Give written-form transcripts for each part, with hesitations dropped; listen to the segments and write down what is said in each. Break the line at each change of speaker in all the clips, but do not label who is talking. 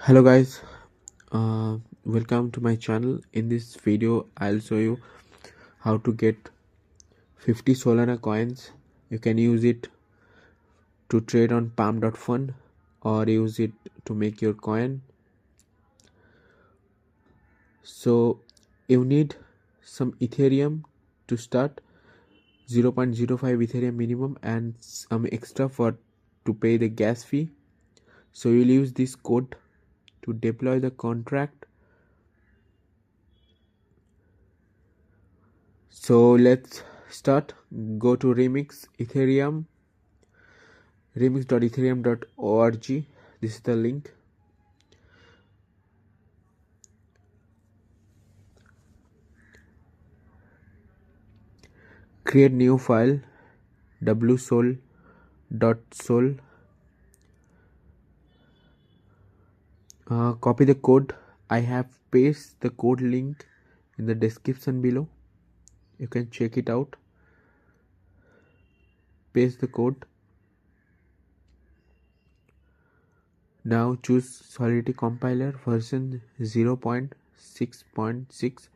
Hello guys, welcome to my channel. In this video I'll show you how to get 50 Solana coins. You can use it to trade on Pump.fun or use it to make your coin. So you need some Ethereum to start, 0.05 Ethereum minimum, and some extra for to pay the gas fee. So you'll use this code to deploy the contract. So let's start. Go to remix.ethereum.org. This is the link. Create new file, wSOL.sol. Copy the code. I have pasted the code link in the description below. You can check it out. Paste the code. Now choose Solidity compiler version 0.6.6.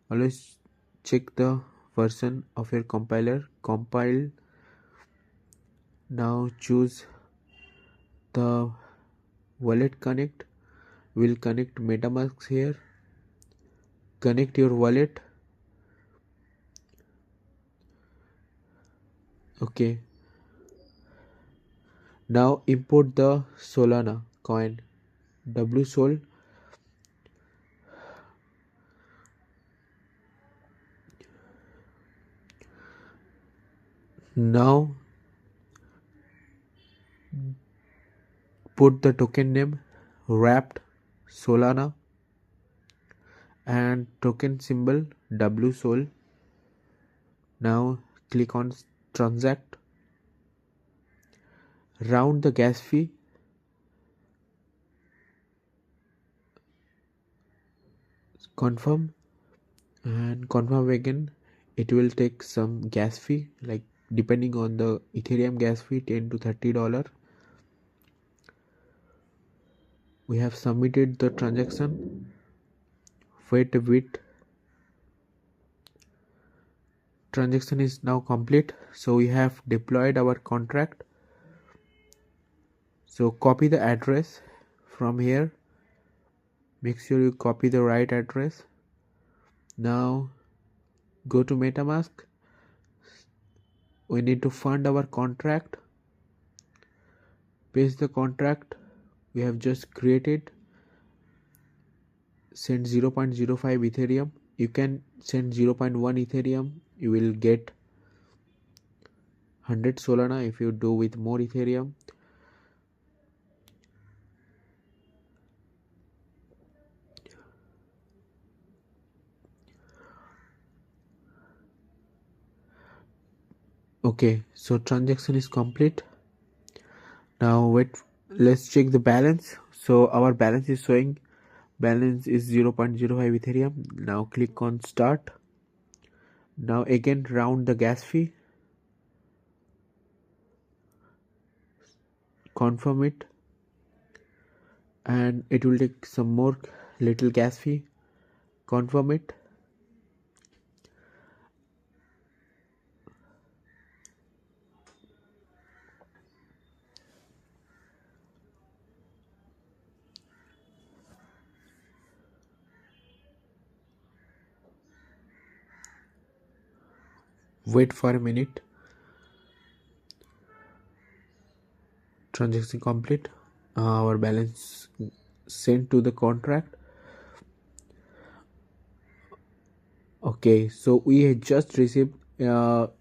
Always check the version of your compiler. Compile. Now choose the wallet connect. We'll connect MetaMask here. Connect your wallet. Okay. Now import the Solana coin, wSOL. Now put the token name Wrapped Solana and token symbol wSOL. Now click on transact. Round the gas fee. Confirm and confirm again. It will take some gas fee, like depending on the Ethereum gas fee, $10 to $30. We have submitted the transaction. Wait a bit. Transaction is now complete. So we have deployed our contract. So copy the address from here. Make sure you copy the right address. Now go to MetaMask. We need to fund our contract. Paste the contract we have just created. Send 0.05 Ethereum. You can send 0.1 Ethereum. You will get 100 Solana if you do with more Ethereum. Okay, so transaction is complete. Now wait, let's check the balance. So our balance is showing balance is 0.05 Ethereum. Now click on start. Now again round the gas fee. Confirm it. And it will take some more little gas fee. Confirm it. Wait for a minute. Transaction complete. Our balance sent to the contract. Okay, so we just received 50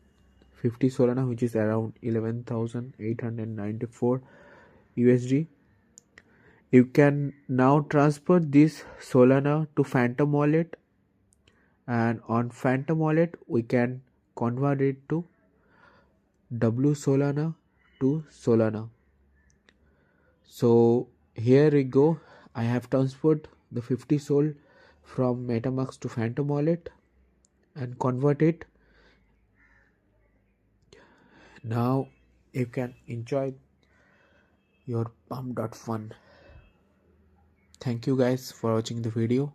Solana, which is around 11,894 USD. You can now transfer this Solana to Phantom wallet, and on Phantom wallet we can convert it to wSolana to Solana. So here we go. I have transferred the 50 Sol from MetaMask to Phantom wallet and convert it. Now you can enjoy your Pump.fun. Thank you guys for watching the video.